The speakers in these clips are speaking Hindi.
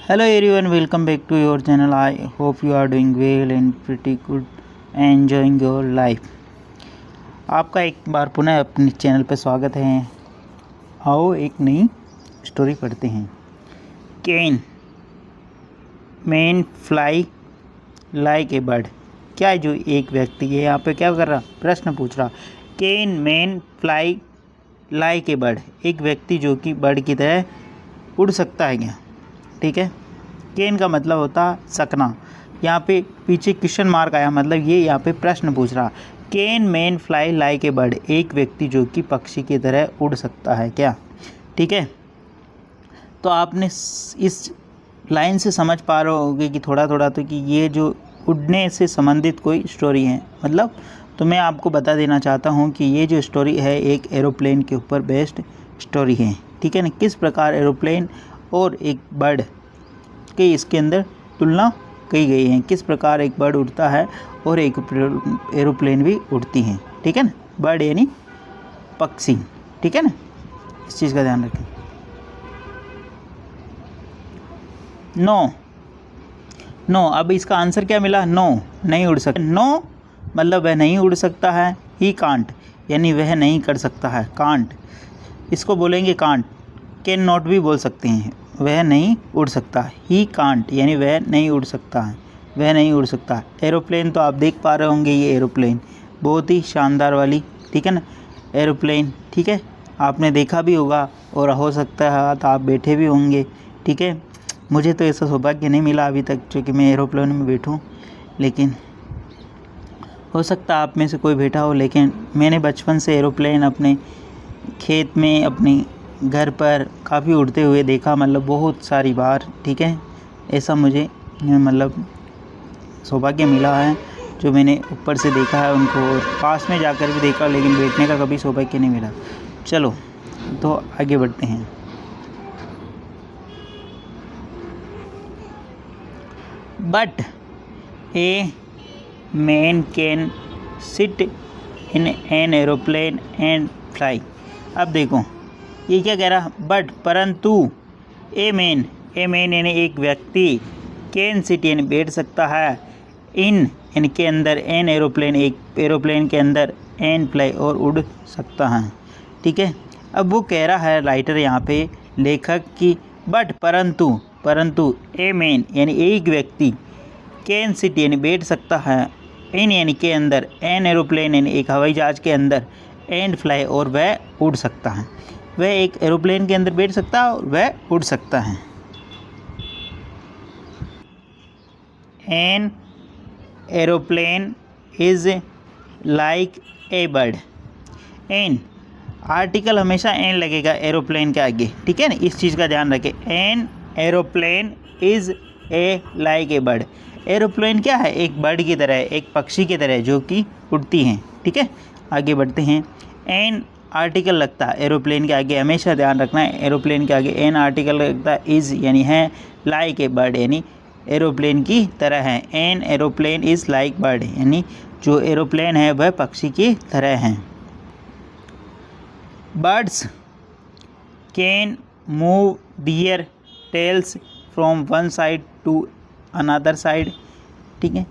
Hello everyone, welcome back to your channel. I hope you are doing well and pretty good and enjoying your life. आपका एक बार पुनः अपने चैनल पर स्वागत है। आओ एक नई स्टोरी पढ़ते हैं। Can man fly like a bird. क्या जो एक व्यक्ति है यहाँ पे क्या कर रहा, प्रश्न पूछ रहा। Can man fly like a bird, एक व्यक्ति जो कि बर्ड की तरह उड़ सकता है क्या? ठीक है, कैन का मतलब होता सकना। यहाँ पे पीछे क्वेश्चन मार्क आया, मतलब ये यहाँ पे प्रश्न पूछ रहा। Can man fly like a bird, एक व्यक्ति जो कि पक्षी की तरह उड़ सकता है क्या? ठीक है, तो आपने इस लाइन से समझ पा रहे होगे कि थोड़ा थोड़ा तो कि ये जो उड़ने से संबंधित कोई स्टोरी है। मतलब तो मैं आपको बता देना चाहता हूँ कि ये जो स्टोरी है एक एरोप्लेन के ऊपर बेस्ड स्टोरी है। ठीक है ना, किस प्रकार एरोप्लेन और एक बर्ड की इसके अंदर तुलना की गई है, किस प्रकार एक बर्ड उड़ता है और एक एरोप्लेन भी उड़ती हैं। ठीक है ना, बर्ड यानी पक्षी। ठीक है ना, इस चीज़ का ध्यान रखें। नो, अब इसका आंसर क्या मिला? नो, नहीं उड़ सकता। नो मतलब वह नहीं उड़ सकता है। ही कांट यानी वह नहीं कर सकता है। कांट इसको बोलेंगे कांट। कैन नॉट भी बोल सकते हैं, वह नहीं उड़ सकता। ही कांट यानी वह नहीं उड़ सकता है, वह नहीं उड़ सकता है। एरोप्लेन तो आप देख पा रहे होंगे, ये एरोप्लेन बहुत ही शानदार वाली, ठीक है ना, एरोप्लेन। ठीक है, आपने देखा भी होगा और हो सकता है तो आप बैठे भी होंगे। ठीक है, मुझे तो ऐसा सौभाग्य नहीं मिला अभी तक क्योंकि मैं एरोप्लेन में बैठूं, लेकिन हो सकता है आप में से कोई बैठा हो। लेकिन मैंने बचपन से एरोप्लेन अपने खेत में, अपने घर पर काफ़ी उड़ते हुए देखा, मतलब बहुत सारी बार। ठीक है, ऐसा मुझे मतलब सौभाग्य मिला है जो मैंने ऊपर से देखा है उनको और पास में जाकर भी देखा, लेकिन बैठने का कभी सौभाग्य नहीं मिला। चलो तो आगे बढ़ते हैं। But a man can sit in an aeroplane and fly. अब देखो ये क्या कह रहा, बट परंतु ए मैन यानी एक व्यक्ति, कैन सिट यानी बैठ सकता है, इन इनके अंदर, एन एरोप्लेन एक एरोप्लेन के अंदर, एन फ्लाई और उड़ सकता है। ठीक है, अब वो कह रहा है राइटर यहाँ पे लेखक की बट परंतु ए मैन यानी एक व्यक्ति, कैन सिट यानी बैठ सकता है, इन यानी के अंदर, एन एरोप्लेन यानी एक हवाई जहाज के अंदर, एंड फ्लाई और वह उड़ सकता है। वह एक एरोप्लेन के अंदर बैठ सकता है और वह उड़ सकता है। An aeroplane is like a bird. An article हमेशा एन लगेगा एरोप्लेन के आगे। ठीक है ना, इस चीज़ का ध्यान रखें। An aeroplane is a like a bird. Aeroplane क्या है? एक बर्ड की तरह, एक पक्षी की तरह जो कि उड़ती हैं। ठीक है, आगे बढ़ते हैं। एन आर्टिकल लगता है एरोप्लेन के आगे, हमेशा ध्यान रखना है एरोप्लेन के आगे एन आर्टिकल लगता है। इज़ यानी है, लाइक ए बर्ड यानी एरोप्लेन की तरह है। An aeroplane is like bird यानी जो एरोप्लेन है वह पक्षी की तरह है। Birds can move their tails from one side to another side. ठीक है,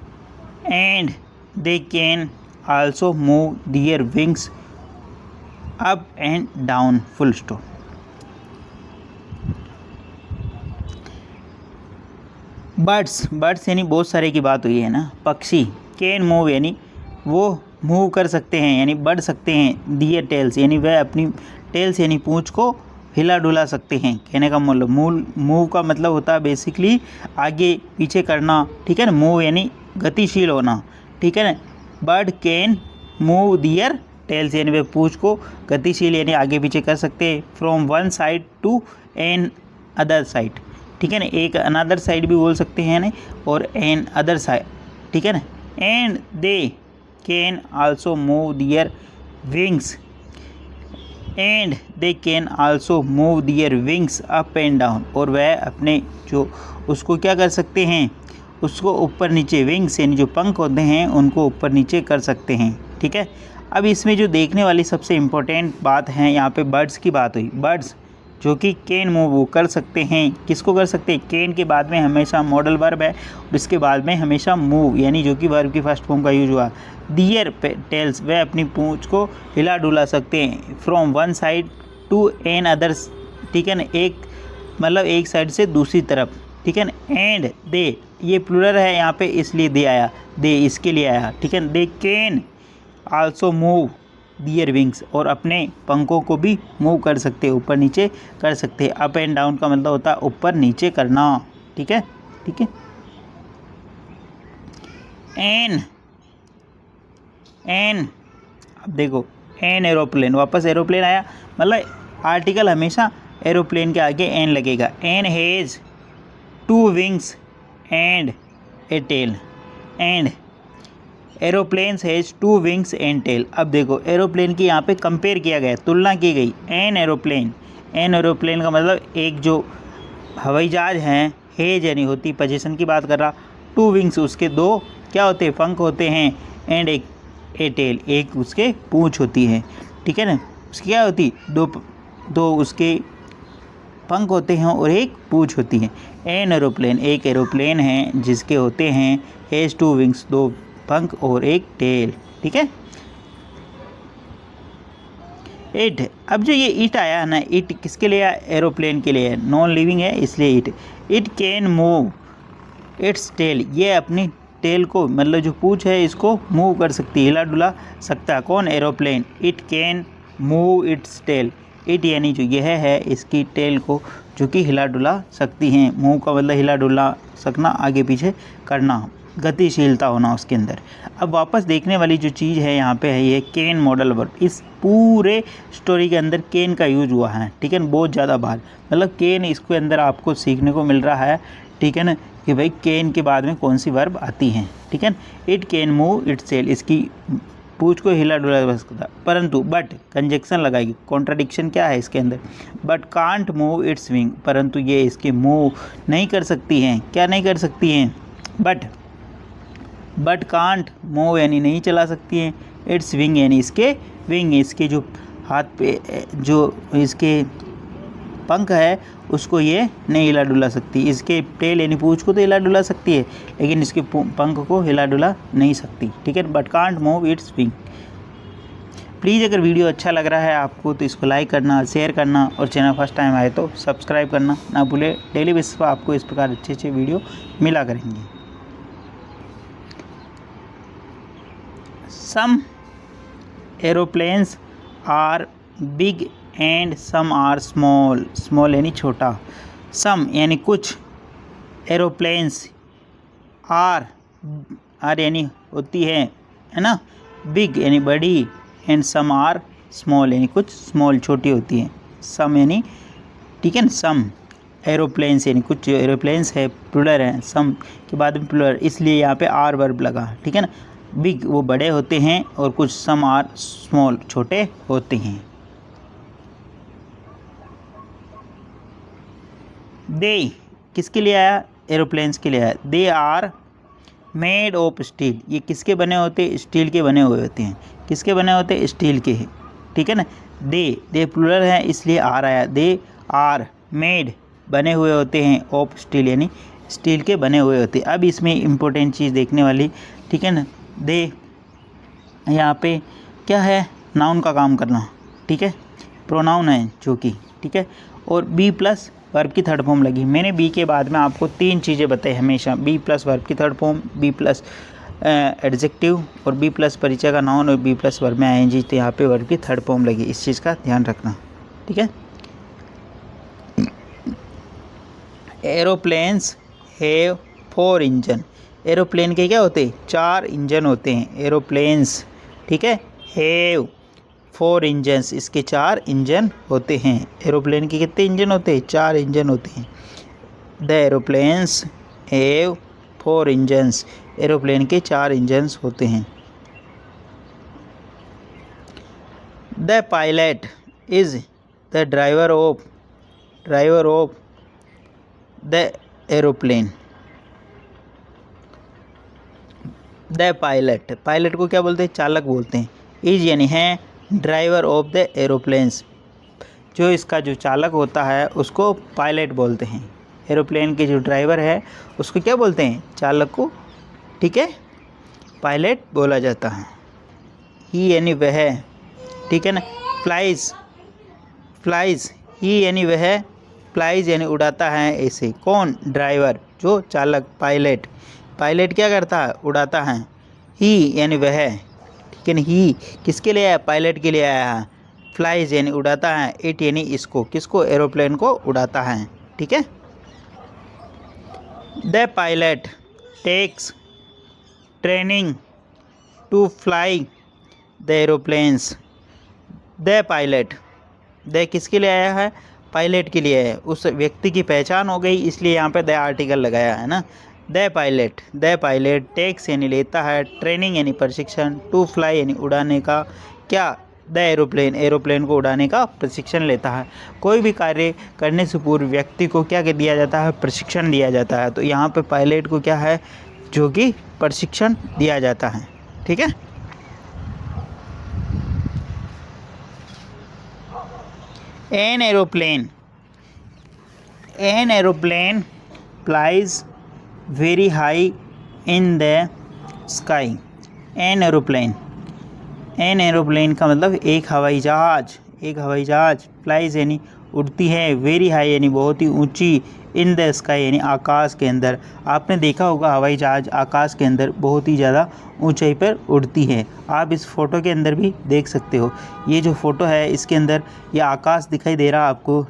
and they can also move their wings up and down. Full stop. Birds यानी बहुत सारे की बात हुई है ना। पक्षी कैन मूव यानी वो मूव कर सकते हैं यानी बढ़ सकते हैं। दियर टेल्स यानी वह अपनी टेल्स यानी पूंछ को हिला डुला सकते हैं। कहने का मतलब मूव का मतलब होता है बेसिकली आगे पीछे करना। ठीक है ना, मूव यानी गतिशील होना। ठीक है ना, bird can move their tails यानी वे पूंछ को गतिशील यानी आगे पीछे कर सकते हैं। From one side to another side. ठीक है ना, एक अनदर साइड भी बोल सकते हैं ना, और एन अदर साइड। ठीक है ना, and they can also move their wings, and they can also move their wings up and down. और वह अपने जो उसको क्या कर सकते हैं, उसको ऊपर नीचे, विंग्स यानी जो पंख होते हैं उनको ऊपर नीचे कर सकते हैं। ठीक है, अब इसमें जो देखने वाली सबसे इम्पोर्टेंट बात है, यहाँ पे बर्ड्स की बात हुई। बर्ड्स जो कि कैन मूव वो कर सकते हैं। किसको कर सकते हैं? कैन के बाद में हमेशा मॉडल वर्ब है और इसके बाद में हमेशा मूव यानी जो कि वर्ब की फर्स्ट फॉर्म का यूज हुआ। दियर टेल्स वह अपनी पूंछ को हिला डुला सकते हैं। From one side to an others, ठीक है ना, एक मतलब एक साइड से दूसरी तरफ, ठीक है ना। एंड दे, ये प्लूरल है यहाँ पे इसलिए दे आया, दे इसके लिए आया, ठीक है ना। They can also move their wings, और अपने पंखों को भी मूव कर सकते हैं, ऊपर नीचे कर सकते हैं। अप एंड डाउन का मतलब होता है ऊपर नीचे करना, ठीक है, ठीक है। एन अब देखो, एन एरोप्लेन, वापस एरोप्लेन आया, मतलब आर्टिकल हमेशा एरोप्लेन के आगे एन लगेगा। An has 2 wings and a tail, and aeroplanes has 2 wings and tail. अब देखो एरोप्लेन की यहाँ पे कंपेयर किया गया, तुलना की गई। एन एरोप्लेन का मतलब एक जो हवाई जहाज हैं, हैज यानी होती पोजीशन की बात कर रहा। 2 विंग्स उसके 2 क्या होते हैं? पंख होते हैं। एंड एक ए टेल, एक उसके पूँछ होती है, ठीक है ना। उसकी क्या होती? दो उसके पंख होते हैं और एक पूँछ होती है। एन एरोप्लेन, एक एरोप्लेन है जिसके होते हैं हैज़ 2 विंग्स, 2 पंख और एक टेल, ठीक है। इट, अब जो ये इट आया है ना, इट किसके लिए आया? एरोप्लेन के लिए है, नॉन लिविंग है इसलिए it. It can move its tail, ये अपनी टेल को मतलब जो पूँछ है इसको मूव कर सकती है, हिला डुला सकता है। कौन? Aeroplane. It can move its tail, it यानी जो यह है इसकी टेल को जो कि हिला डुला सकती हैं। मूव का मतलब हिला डुला सकना, आगे पीछे करना, गतिशीलता होना उसके अंदर। अब वापस देखने वाली जो चीज़ है यहाँ पे है ये कैन मॉडल वर्ब। इस पूरे स्टोरी के अंदर कैन का यूज हुआ है, ठीक है ना, बहुत ज़्यादा बार। मतलब कैन इसके अंदर आपको सीखने को मिल रहा है, ठीक है ना, कि भाई कैन के बाद में कौन सी वर्ब आती हैं, ठीक है ना। It can move its tail, इसकी पूँछ को हिला डुला सकता, परंतु बट कंजक्शन लगाएगी। कॉन्ट्राडिक्शन क्या है इसके अंदर? But can't move it's wing, परंतु ये इसके मूव नहीं कर सकती हैं। क्या नहीं कर सकती हैं? बट कांट मूव यानी नहीं चला सकती हैं। इट्स विंग यानी इसके विंग, इसके जो हाथ पे जो इसके पंख है उसको ये नहीं हिला डुला सकती। इसके टेल यानी पूँछ को तो हिला डुला सकती है, लेकिन इसके पंख को हिला डुला नहीं सकती, ठीक है। But can't move it's wing. Please अगर वीडियो अच्छा लग रहा है आपको तो इसको लाइक करना, शेयर करना, और चैनल फर्स्ट टाइम आए तो सब्सक्राइब करना ना भूले। डेली बेसिस पर आपको इस प्रकार अच्छे अच्छे वीडियो मिला करेंगे। Some aeroplanes are big and some are small, small यानी छोटा। सम यानी कुछ, एरोप्लेन्स आर यानी होती है ना, बिग यानी बड़ी, एंड सम आर स्मॉल यानी कुछ स्मॉल छोटी होती है। सम यानी, ठीक है ना, सम एरोप्लेन्स यानी कुछ एरोप्लेन्स है, प्लूरल है, सम के बाद में प्लूरल, इसलिए यहाँ पे आर वर्ब लगा, ठीक है ना। बिग वो बड़े होते हैं और कुछ सम आर स्मॉल छोटे होते हैं। दे किसके लिए आया? एरोप्लेन्स के लिए आया। They are made of steel, ये किसके बने होते हैं? स्टील के बने हुए होते हैं। किसके बने होते हैं? स्टील के, ठीक है ना। दे प्लूरल है इसलिए आर आया। दे आर मेड बने हुए होते हैं, ऑफ स्टील यानी स्टील के बने हुए होते हैं। अब इसमें इम्पोर्टेंट चीज़ देखने वाली, ठीक है ना, दे यहाँ पे क्या है? नाउन का काम करना, ठीक है, प्रोनाउन है जो कि, ठीक है। और बी प्लस वर्ब की थर्ड फॉर्म लगी। मैंने बी के बाद में आपको 3 चीज़ें बताई हमेशा, बी प्लस वर्ब की third form, be plus adjective, और बी प्लस परिचय का नाउन, और बी प्लस वर्ब में आईएनजी, तो यहाँ पे वर्ब की थर्ड फॉर्म लगी। इस चीज़ का ध्यान रखना, ठीक है। एरोप्लेन्स हैव 4 इंजन, एरोप्लेन के क्या होते हैं? 4 इंजन होते हैं एरोप्लेन्स, ठीक है। हैव 4 इंजन्स, इसके 4 इंजन होते हैं। एरोप्लेन के कितने इंजन होते हैं? 4 इंजन होते हैं। The aeroplanes have 4 engines, aeroplane के 4 इंजन्स होते हैं। The pilot is the driver of the aeroplane. The pilot को क्या बोलते हैं? चालक बोलते हैं। इज यानी है ड्राइवर ऑफ द एरोप्लेन्स, जो इसका जो चालक होता है उसको पायलट बोलते हैं। एरोप्लेन के जो ड्राइवर है उसको क्या बोलते हैं? चालक को, ठीक है, पायलट बोला जाता है। ही यानी वह, ठीक है ना। फ्लाइज, फ्लाइज, ही यानी वह, फ्लाइज यानी उड़ाता है ऐसे। कौन? ड्राइवर, जो चालक, पायलट। पायलट क्या करता है? उड़ाता है। ही यानी वह, ठीक है ना। ही किसके लिए आया? पायलट के लिए आया है। फ्लाइज यानी उड़ाता है। इट यानी इसको, किसको? एरोप्लेन को उड़ाता है, ठीक है। The pilot takes training to fly the aeroplanes. The pilot, the किसके लिए आया है? पायलट के लिए है। उस व्यक्ति की पहचान हो गई, इसलिए यहाँ पे द आर्टिकल लगाया है ना। द पायलट टेक्स यानी लेता है, ट्रेनिंग यानी प्रशिक्षण, टू फ्लाई यानी उड़ाने का, क्या? द एरोप्लेन, एरोप्लेन को उड़ाने का प्रशिक्षण लेता है। कोई भी कार्य करने से पूर्व व्यक्ति को क्या दिया जाता है? प्रशिक्षण दिया जाता है। तो यहाँ पे पायलट को क्या है? जो कि प्रशिक्षण दिया जाता है, ठीक है। An aeroplane flies very high in the sky. An aeroplane का मतलब एक हवाई जहाज, फ्लाइज यानी उड़ती है, वेरी हाई यानी बहुत ही ऊंची, इन द स्काई यानी आकाश के अंदर। आपने देखा होगा हवाई जहाज आकाश के अंदर बहुत ही ज़्यादा ऊंचाई पर उड़ती है। आप इस फ़ोटो के अंदर भी देख सकते हो। ये जो फ़ोटो है इसके अंदर ये आकाश दिखाई दे रहा आपको,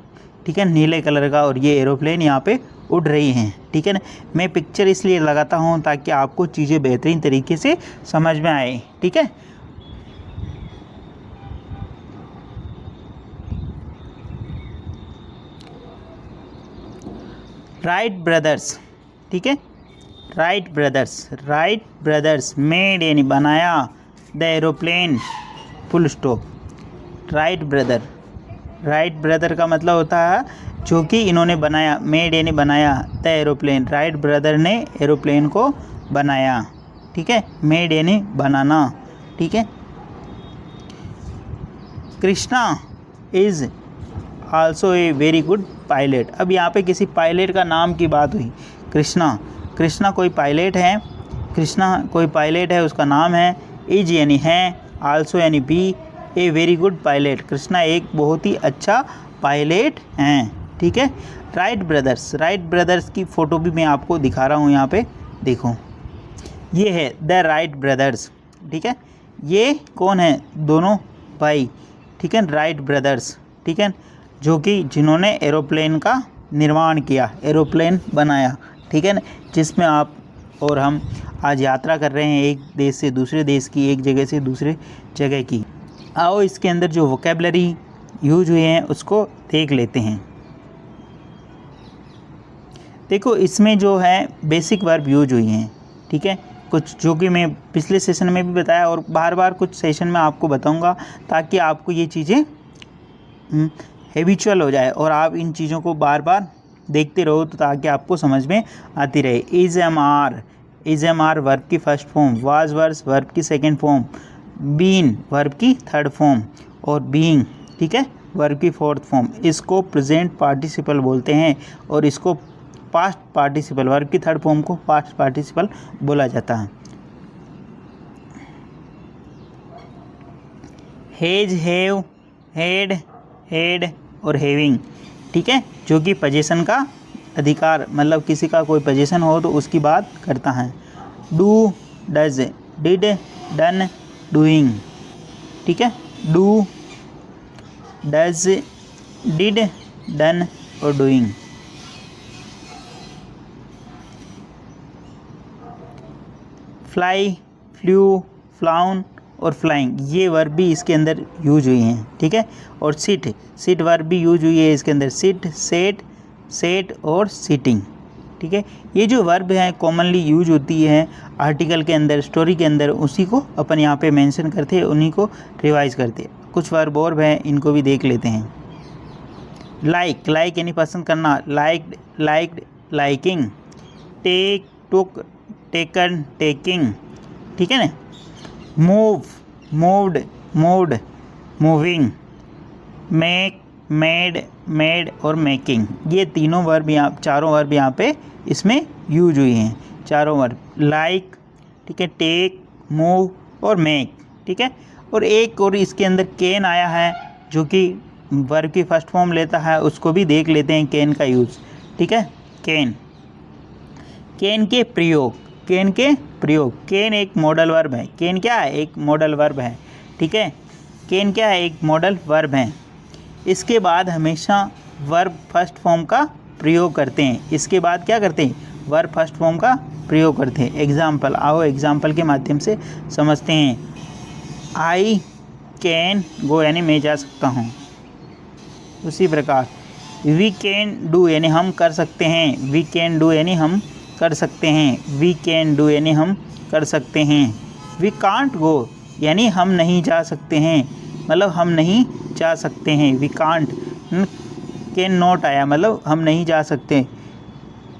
ठीक है, नीले कलर का, और ये एरोप्लेन यहाँ पे उड़ रही हैं, ठीक है ना। मैं पिक्चर इसलिए लगाता हूँ ताकि आपको चीज़ें बेहतरीन तरीके से समझ में आए, ठीक है। राइट ब्रदर्स, ठीक है, राइट ब्रदर्स मेड यानी बनाया the aeroplane, full stop. Right brother का मतलब होता है जो कि इन्होंने बनाया, मेड यानी बनाया, द एरोप्लेन, राइट ब्रदर ने एरोप्लेन को बनाया, ठीक है। मेड यानी बनाना, ठीक है। Krishna is also a very good pilot. अब यहाँ पे किसी पायलट का नाम की बात हुई। कृष्णा कोई पायलट है, उसका नाम है। इज यानी है, आल्सो यानी भी, a very good pilot, Krishna एक बहुत ही अच्छा पायलट हैं, ठीक है। राइट ब्रदर्स की फ़ोटो भी मैं आपको दिखा रहा हूँ यहाँ पे, देखो ये है द राइट ब्रदर्स, ठीक है। ये कौन है? दोनों भाई, ठीक है, राइट ब्रदर्स, ठीक है, जो कि जिन्होंने एरोप्लेन का निर्माण किया, एरोप्लेन बनाया, ठीक है ना। जिसमें आप और हम आज यात्रा कर रहे हैं, एक देश से दूसरे देश की, एक जगह से दूसरे जगह की। आओ इसके अंदर जो वोकेबलरी यूज हुए हैं उसको देख लेते हैं। देखो इसमें जो है बेसिक वर्ब यूज हुई हैं, ठीक है, कुछ जो कि मैं पिछले सेशन में भी बताया और बार बार कुछ सेशन में आपको बताऊंगा, ताकि आपको ये चीज़ें हैबिचुअल हो जाए और आप इन चीज़ों को बार बार देखते रहो, तो ताकि आपको समझ में आती रहे। इज़ एम आर वर्ब की फर्स्ट फॉर्म, वाज वर्ब की सेकंड फॉर्म, बीन वर्ब की थर्ड फॉर्म, और बीइंग, ठीक है, वर्ब की फोर्थ फॉर्म। इसको प्रेजेंट पार्टिसिपल बोलते हैं और इसको पास्ट पार्टिसिपल, वर्ब की थर्ड फॉर्म को पास्ट पार्टिसिपल बोला जाता है। हैज, हैव, हैड, हैड और हैविंग, ठीक है, जो कि पोजीशन का अधिकार, मतलब किसी का कोई पोजीशन हो तो उसकी बात करता है। Do, does, did, done, doing, ठीक है, डू, डज, डिड, डन और डूइंग। फ्लाई, फ्लू, फ्लाउन और फ्लाइंग, ये वर्ब भी इसके अंदर यूज हुई हैं, ठीक है। और सिट वर्ब भी यूज हुई है इसके अंदर, सिट, सेट और सीटिंग, ठीक है। ये जो वर्ब हैं कॉमनली यूज होती है आर्टिकल के अंदर, स्टोरी के अंदर, उसी को अपन यहाँ पे मेंशन करते हैं, उन्हीं को रिवाइज करते हैं। कुछ वर्ब और हैं, इनको भी देख लेते हैं। लाइक यानी पसंद करना, लाइक्ड, लाइकिंग, टेक, टुक, टेकन, टेकिंग, ठीक है ना। Move, moved, moving, make, made, made और मेकिंग, ये तीनों वर्ब यहाँ, चारों वर्ब यहाँ पे इसमें यूज हुई हैं, चारों वर्ब। लाइक, ठीक है, टेक, मूव और मेक, ठीक है। और एक और इसके अंदर कैन आया है जो कि वर्ब की फर्स्ट फॉर्म लेता है, उसको भी देख लेते हैं कैन का यूज़, ठीक है। कैन, कैन के प्रयोग, कैन के प्रयोग, कैन एक मॉडल वर्ब है। कैन क्या है? एक मॉडल वर्ब है, ठीक है। कैन क्या है? एक मॉडल वर्ब है। इसके बाद हमेशा वर्ब फर्स्ट फॉर्म का प्रयोग करते हैं। इसके बाद क्या करते हैं? वर्ब फर्स्ट फॉर्म का प्रयोग करते हैं। एग्जाम्पल, आओ एग्जाम्पल के माध्यम से समझते हैं। आई कैन गो, यानी मैं जा सकता हूँ। उसी प्रकार वी कैन डू, यानी हम कर सकते हैं। वी कैन डू यानी हम कर सकते हैं। वी कैन डू यानी हम कर सकते हैं। वी कांट गो, यानी हम नहीं जा सकते हैं, मतलब हम नहीं जा सकते हैं। वी कांट, कैन नॉट आया, मतलब हम नहीं जा सकते।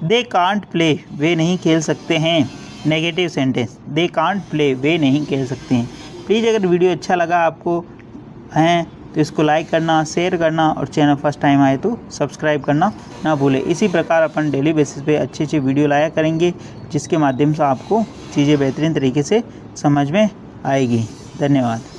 दे कांट प्ले, वे नहीं खेल सकते हैं। Negative sentence, they can't play, वे नहीं खेल सकते हैं। प्लीज़ अगर वीडियो अच्छा लगा आपको हैं तो इसको लाइक करना, शेयर करना और चैनल फर्स्ट टाइम आए तो सब्सक्राइब करना ना भूलें। इसी प्रकार अपन डेली बेसिस पे अच्छी अच्छी वीडियो लाया करेंगे, जिसके माध्यम से आपको चीज़ें बेहतरीन तरीके से समझ में आएगी। धन्यवाद।